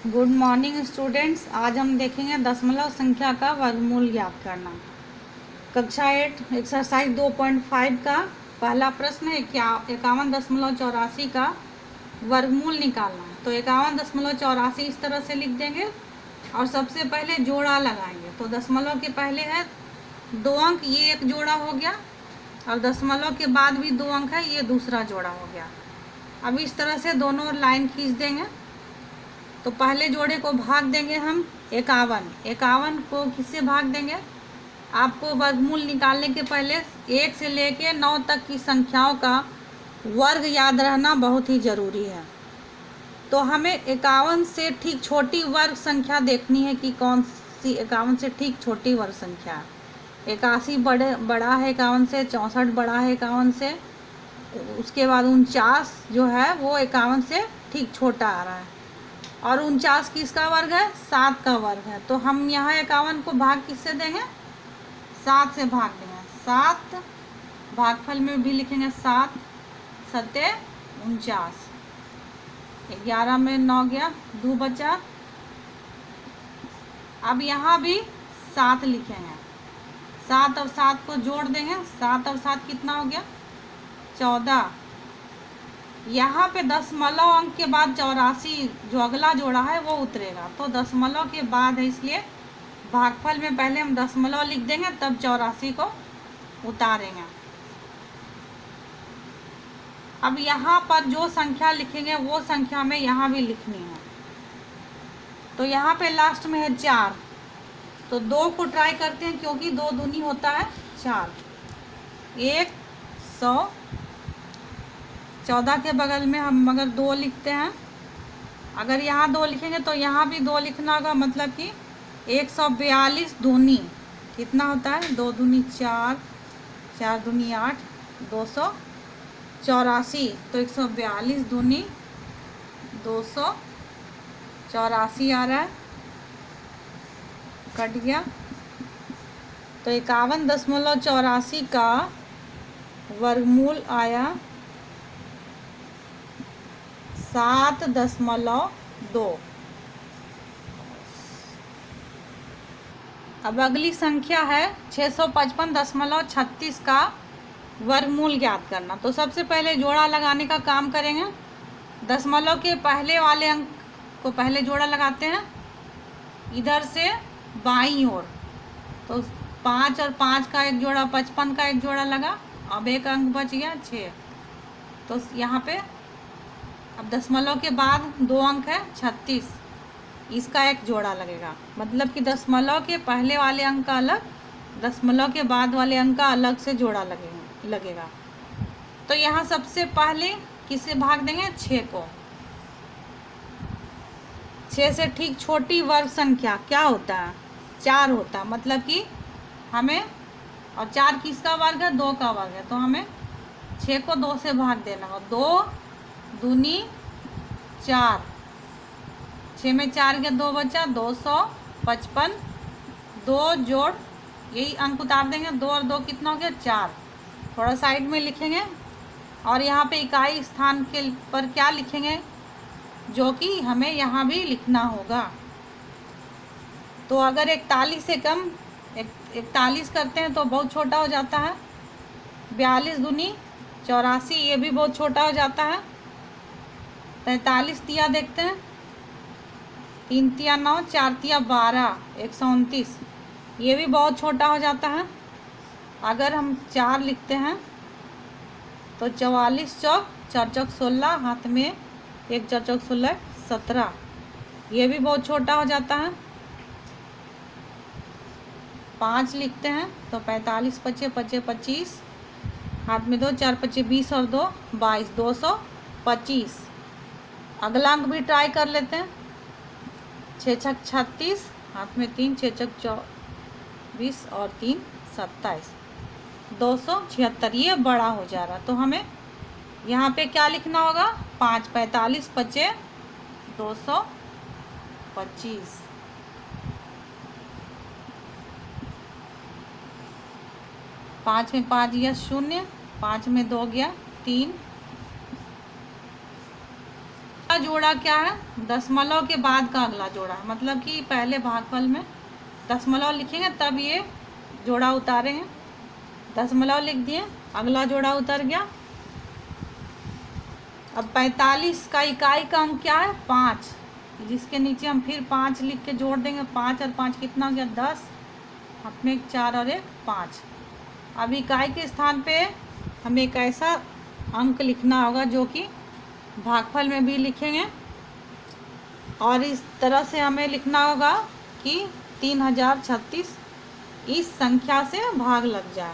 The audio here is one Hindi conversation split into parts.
Good morning students. आज हम देखेंगे दशमलव संख्या का वर्गमूल ज्ञात करना। कक्षा 8 एक्सरसाइज 2.5 का पहला प्रश्न है 51.84 का वर्गमूल निकालना है। तो 51.84 इस तरह से लिख देंगे और सबसे पहले जोड़ा लगाएंगे। तो दशमलव के पहले है 2 अंक, ये एक जोड़ा हो गया, और दशमलव के बाद भी 2 अंक है, ये दूसरा जोड़ा हो गया। अब इस तरह से दोनों लाइन खींच देंगे। तो पहले जोड़े को भाग देंगे हम 51 को किससे भाग देंगे? आपको वर्गमूल निकालने के पहले 1 से लेके 9 तक की संख्याओं का वर्ग याद रहना बहुत ही ज़रूरी है। तो हमें 51 से ठीक छोटी वर्ग संख्या देखनी है कि कौन सी 51 से ठीक छोटी वर्ग संख्या है। 81 बड़ा है 51 से, 64 बड़ा है 51 से, उसके बाद 49 जो है वो 51 से ठीक छोटा आ रहा है, और 49 किसका वर्ग है? 7 का वर्ग है। तो हम यहाँ 51 को भाग किससे देंगे? 7 से भाग देंगे। 7 भागफल में भी लिखेंगे 7 सत्ते 49, 11 में 9 गया, 2 बचा। अब यहाँ भी 7 लिखेंगे, 7 और 7 को जोड़ देंगे। 7 और 7 कितना हो गया? 14। यहाँ पे दशमलव अंक के बाद 84 जो अगला जोड़ा है वो उतरेगा। तो दशमलव के बाद है, इसलिए भागफल में पहले हम दशमलव लिख देंगे, तब 84 को उतारेंगे। अब यहाँ पर जो संख्या लिखेंगे वो संख्या में यहाँ भी लिखनी है। तो यहाँ पे लास्ट में है 4, तो 2 को ट्राई करते हैं, क्योंकि 2 दूनी होता है 4। 100, 14 के बगल में हम अगर 2 लिखते हैं, अगर यहाँ 2 लिखेंगे तो यहाँ भी 2 लिखना होगा, मतलब कि 142 दूनी कितना होता है? 2 दूनी 4, 4 दूनी 8, 284। तो 142 दूनी 284 आ रहा है, कट गया। तो 51.84 का वर्गमूल आया 7.2। अब अगली संख्या है 655.36 का वर्गमूल ज्ञात करना। तो सबसे पहले जोड़ा लगाने का काम करेंगे। दशमलव के पहले वाले अंक को पहले जोड़ा लगाते हैं, इधर से बाईं ओर। तो 5 और 5 का एक जोड़ा, 55 का एक जोड़ा लगा। अब एक अंक बच गया 6। तो यहाँ पे अब दशमलव के बाद 2 अंक है 36, इसका एक जोड़ा लगेगा। मतलब कि दशमलव के पहले वाले अंक का अलग, दशमलव के बाद वाले अंक का अलग से जोड़ा लगेगा। तो यहाँ सबसे पहले किससे भाग देंगे? 6 को। 6 से ठीक छोटी वर्ग संख्या क्या होता है? 4 होता है। मतलब कि हमें, और 4 किसका वर्ग है? 2 का वर्ग है। तो हमें 6 को 2 से भाग देना होगा। 2 दूनी 4, 6 में 4 के 2 बचा, 255। 2 जोड़, यही अंक उतार देंगे। 2 और 2 कितना हो गया? 4। थोड़ा साइड में लिखेंगे, और यहाँ पे इकाई स्थान के पर क्या लिखेंगे, जो कि हमें यहाँ भी लिखना होगा। तो अगर 41 से कम 41 करते हैं तो बहुत छोटा हो जाता है। 42 दूनी 84, ये भी बहुत छोटा हो जाता है। 43 तिया देखते हैं, 3 तिया 9, 4 तिया 12, 129, ये भी बहुत छोटा हो जाता है। अगर हम 4 लिखते हैं तो 44 चौक 4 चौक 16, हाथ में 1 4 चौक 16, 17, ये भी बहुत छोटा हो जाता है। 5 लिखते हैं तो 45 पचे 25, हाथ में 2 4 पचे 20 और 2 22, 225। अगला अंक भी ट्राई कर लेते हैं। 6 छक 36, हाथ में 3, 6 छक 24 और 3 27, 276, ये बड़ा हो जा रहा। तो हमें यहाँ पे क्या लिखना होगा? 5 45 पचे 225। 5 में 5 गया 0, 5 में 2 गया 3, जोड़ा क्या है? दशमलव के बाद का अगला जोड़ा, मतलब कि पहले भागफल में दशमलव लिखेंगे तब ये जोड़ा उतारे हैं। दशमलव लिख दिए, अगला जोड़ा उतर गया। अब 45 का इकाई का अंक क्या है? 5, जिसके नीचे हम फिर 5 लिख के जोड़ देंगे। 5 और 5 कितना हो गया? 10। अपने 4 और 1 5। अब इकाई के स्थान पे हमें एक ऐसा अंक लिखना होगा जो कि भागफल में भी लिखेंगे, और इस तरह से हमें लिखना होगा कि 3036 इस संख्या से भाग लग जाए।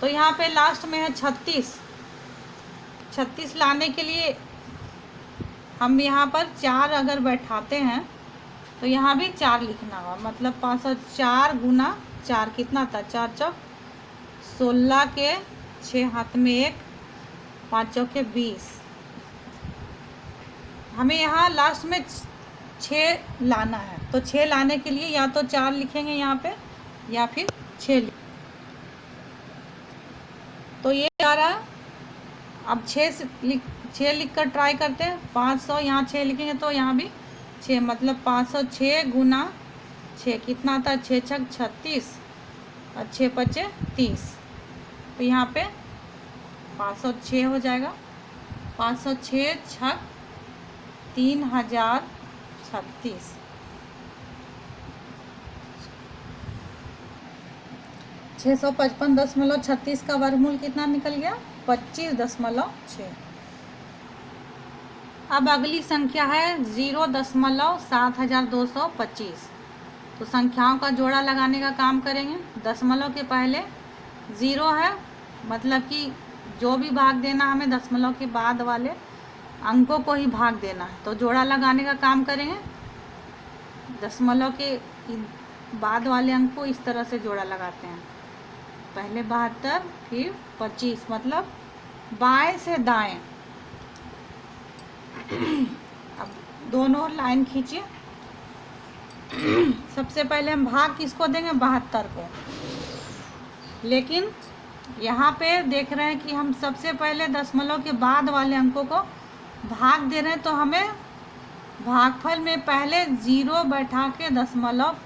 तो यहाँ पे लास्ट में है 36। 36 लाने के लिए हम यहाँ पर 4 अगर बैठाते हैं तो यहाँ भी 4 लिखना होगा, मतलब 504 गुना 4 कितना था? 4 चौक 16 के 6 हाथ में 1, 5 चौके 20। हमें यहाँ लास्ट में 6 लाना है, तो 6 लाने के लिए या तो 4 लिखेंगे यहाँ पे या फिर 6 तो ये आ रहा है। अब 6 लिख कर ट्राई करते हैं। 500 यहाँ 6 लिखेंगे तो यहाँ भी 6, मतलब 506 गुना 6 कितना था? 6 छक 36 और 6 पचे 30। तो यहाँ पे 506 हो जाएगा। 506 छक 3036। 655.36 का वर्गमूल कितना निकल गया? 25.6। अब अगली संख्या है 0.7225। तो संख्याओं का जोड़ा लगाने का काम करेंगे। दशमलव के पहले 0 है, मतलब कि जो भी भाग देना हमें दशमलव के बाद वाले अंकों को ही भाग देना है। तो जोड़ा लगाने का काम करेंगे। दशमलव के बाद वाले अंक को इस तरह से जोड़ा लगाते हैं। पहले 72 फिर 25, मतलब बाएं से दाएं। अब दोनों लाइन खींचिए। सबसे पहले हम भाग किसको देंगे? 72 को। लेकिन यहाँ पे देख रहे हैं कि हम सबसे पहले दशमलव के बाद वाले अंकों को भाग दे रहे हैं, तो हमें भागफल में पहले 0 बैठा के दशमलव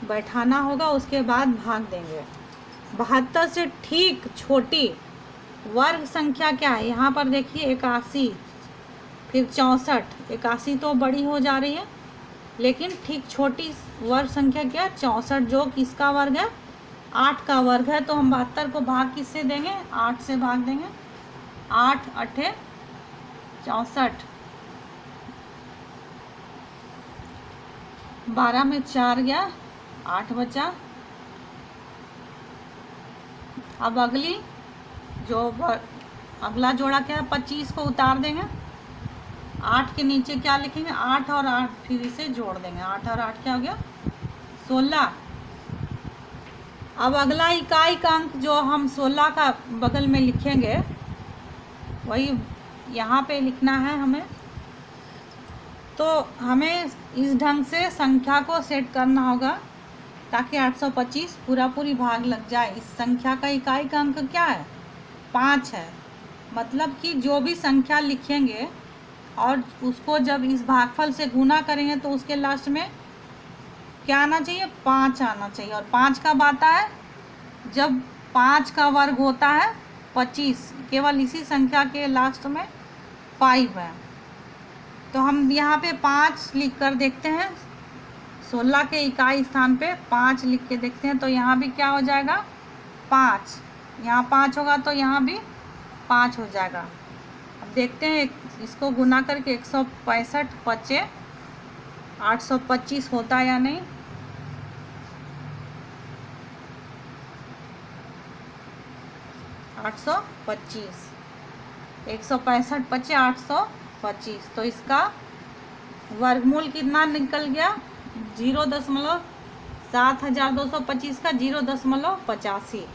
बैठाना होगा, उसके बाद भाग देंगे। 72 से ठीक छोटी वर्ग संख्या क्या है? यहाँ पर देखिए 81, फिर 64। 81 तो बड़ी हो जा रही है, लेकिन ठीक छोटी वर्ग संख्या क्या है? 64, जो किसका वर्ग है? 8 का वर्ग है। तो हम 72 को भाग किससे देंगे? 8 से भाग देंगे। 8 8 64, 12 में 4 गया, 8 बचा। अब अगला जोड़ा क्या है? 25 को उतार देंगे। 8 के नीचे क्या लिखेंगे? 8 और 8 फिर इसे जोड़ देंगे। 8 और 8 क्या हो गया? 16। अब अगला इकाई का अंक जो हम 16 का बगल में लिखेंगे, वही यहाँ पे लिखना है हमें। तो हमें इस ढंग से संख्या को सेट करना होगा ताकि 825 पूरी भाग लग जाए। इस संख्या का इकाई का अंक क्या है? 5 है। मतलब कि जो भी संख्या लिखेंगे और उसको जब इस भागफल से गुना करेंगे तो उसके लास्ट में क्या आना चाहिए? 5 आना चाहिए। और 5 कब आता है? जब 5 का वर्ग होता है 25। केवल इसी संख्या के लास्ट में 5 है। तो हम यहाँ पे 5 लिख कर देखते हैं। 16 के इकाई स्थान पे 5 लिख के देखते हैं, तो यहाँ भी क्या हो जाएगा? 5। यहाँ 5 होगा तो यहाँ भी 5 हो जाएगा। अब देखते हैं इसको गुना करके 165 पचे 825 होता है या नहीं। आठ सौ 165 पचे 825। तो इसका वर्गमूल कितना निकल गया? 0.7225 का 0.85।